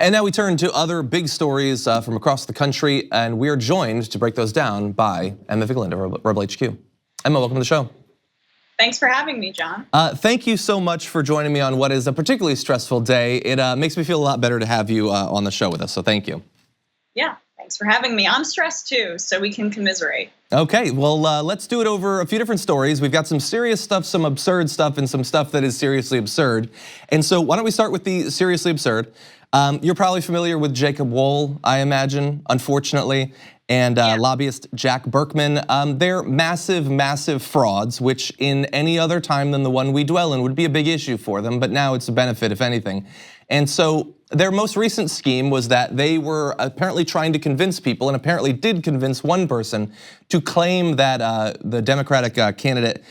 And now we turn to other big stories from across the country, and we are joined to break those down by Emma Vigeland of Rebel HQ. Emma, welcome to the show. Thanks for having me, John. Thank you so much for joining me on what is a particularly stressful day. It makes me feel a lot better to have you on the show with us, so thank you. Yeah, thanks for having me. I'm stressed too, so we can commiserate. Okay, well, let's do it over a few different stories. We've got some serious stuff, some absurd stuff, and some stuff that is seriously absurd. And so why don't we start with the seriously absurd? You're probably familiar with Jacob Wohl, I imagine, unfortunately, and lobbyist Jack Burkman. They're massive, massive frauds, which in any other time than the one we dwell in would be a big issue for them, but now it's a benefit, if anything. And so their most recent scheme was that they were apparently trying to convince people, and apparently did convince one person, to claim that the Democratic candidate,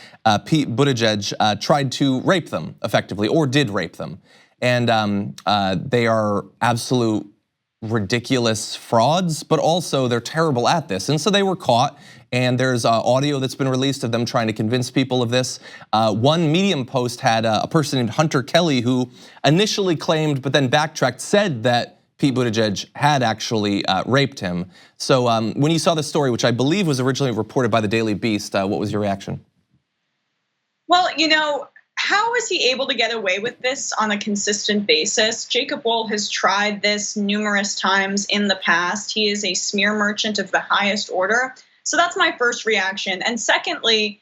Pete Buttigieg, tried to rape them effectively, or did rape them. And they are absolute ridiculous frauds, but also they're terrible at this. And so they were caught, and there's audio that's been released of them trying to convince people of this. One Medium post had a person named Hunter Kelly who initially claimed, but then backtracked, said that Pete Buttigieg had actually raped him. So when you saw the story, which I believe was originally reported by the Daily Beast, what was your reaction? Well, how is he able to get away with this on a consistent basis? Jacob Wohl has tried this numerous times in the past. He is a smear merchant of the highest order. So that's my first reaction. And secondly,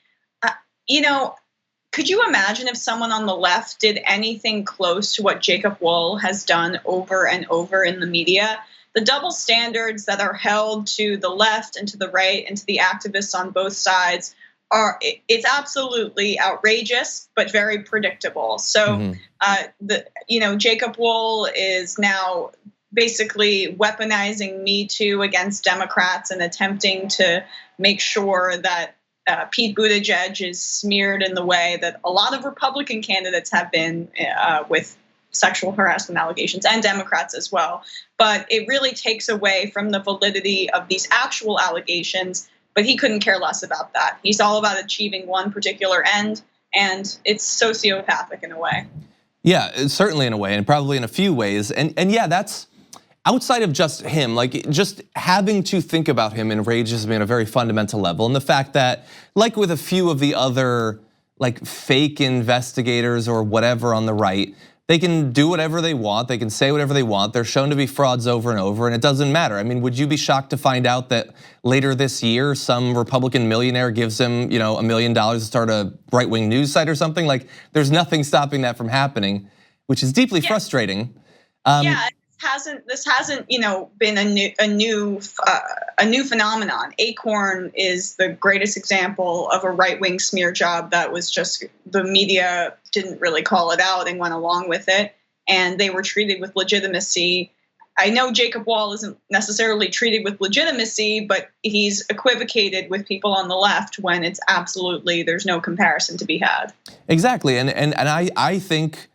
could you imagine if someone on the left did anything close to what Jacob Wohl has done over and over in the media? The double standards that are held to the left and to the right and to the activists on both sides it's absolutely outrageous, but very predictable. So, Jacob Wohl is now basically weaponizing Me Too against Democrats and attempting to make sure that Pete Buttigieg is smeared in the way that a lot of Republican candidates have been with sexual harassment allegations, and Democrats as well. But it really takes away from the validity of these actual allegations. But he couldn't care less about that. He's all about achieving one particular end, and it's sociopathic in a way. Yeah, certainly in a way, and probably in a few ways. And yeah, that's outside of just him. Like, just having to think about him enrages me on a very fundamental level. And the fact that, like with a few of the other like fake investigators or whatever on the right, they can do whatever they want, they can say whatever they want, they're shown to be frauds over and over, and it doesn't matter. I mean, would you be shocked to find out that later this year, some Republican millionaire gives him $1 million to start a right-wing news site or something? Like, there's nothing stopping that from happening, which is deeply frustrating. This hasn't been a new phenomenon. Acorn is the greatest example of a right-wing smear job that was just, the media didn't really call it out and went along with it, and they were treated with legitimacy. I know Jacob Wohl isn't necessarily treated with legitimacy, but he's equivocated with people on the left when it's absolutely, there's no comparison to be had. Exactly, and I think,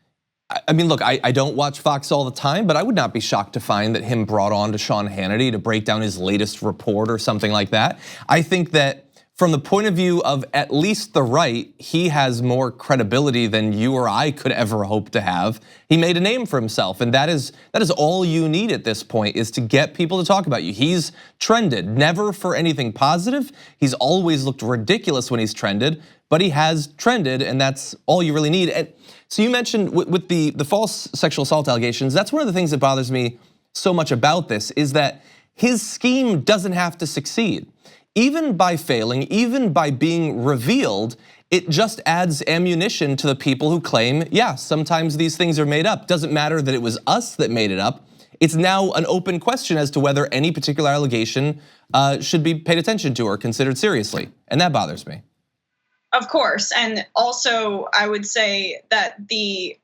I mean, look, I don't watch Fox all the time, but I would not be shocked to find that him brought on to Sean Hannity to break down his latest report or something like that. I think that from the point of view of at least the right, he has more credibility than you or I could ever hope to have. He made a name for himself, and that is all you need at this point, is to get people to talk about you. He's trended, never for anything positive. He's always looked ridiculous when he's trended, but he has trended, and that's all you really need. And so you mentioned with the false sexual assault allegations, that's one of the things that bothers me so much about this, is that his scheme doesn't have to succeed. Even by failing, even by being revealed, it just adds ammunition to the people who claim, yeah, sometimes these things are made up. Doesn't matter that it was us that made it up. It's now an open question as to whether any particular allegation should be paid attention to or considered seriously, and that bothers me. Of course, and also I would say that the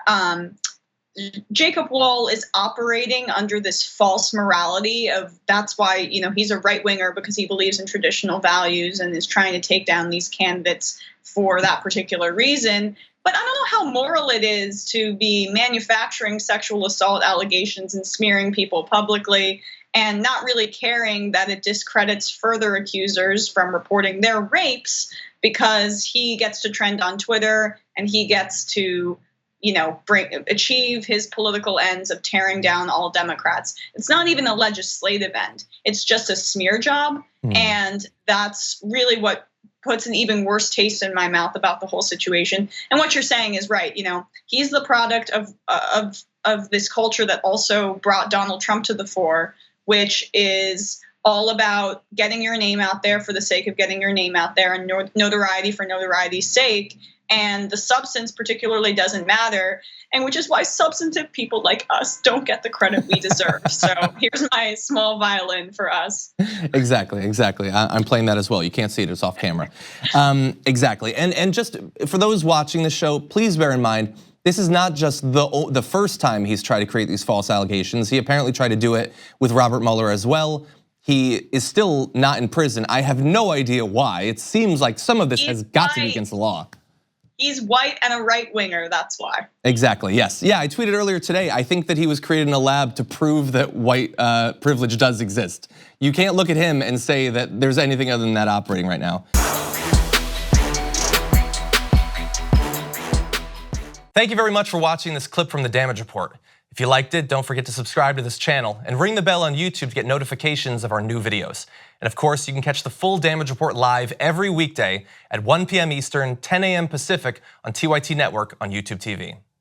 Jacob Wohl is operating under this false morality of, that's why he's a right winger, because he believes in traditional values and is trying to take down these candidates for that particular reason. But I don't know how moral it is to be manufacturing sexual assault allegations and smearing people publicly, and not really caring that it discredits further accusers from reporting their rapes, because he gets to trend on Twitter and he gets to achieve his political ends of tearing down all Democrats. It's not even a legislative end. It's just a smear job. And that's really what puts an even worse taste in my mouth about the whole situation. And what you're saying is right. He's the product of this culture that also brought Donald Trump to the fore, which is all about getting your name out there for the sake of getting your name out there, and notoriety for notoriety's sake. And the substance particularly doesn't matter, and which is why substantive people like us don't get the credit we deserve. So here's my small violin for us. Exactly. I'm playing that as well. You can't see it, it's off camera. Exactly, and just for those watching the show, please bear in mind, this is not just the first time he's tried to create these false allegations. He apparently tried to do it with Robert Mueller as well. He is still not in prison. I have no idea why. It seems like some of this has got to be against the law. He's white and a right winger, that's why. Exactly, yes. Yeah, I tweeted earlier today, I think that he was created in a lab to prove that white privilege does exist. You can't look at him and say that there's anything other than that operating right now. Thank you very much for watching this clip from The Damage Report. If you liked it, don't forget to subscribe to this channel and ring the bell on YouTube to get notifications of our new videos. And of course, you can catch the full Damage Report live every weekday at 1 p.m. Eastern, 10 a.m. Pacific on TYT Network on YouTube TV.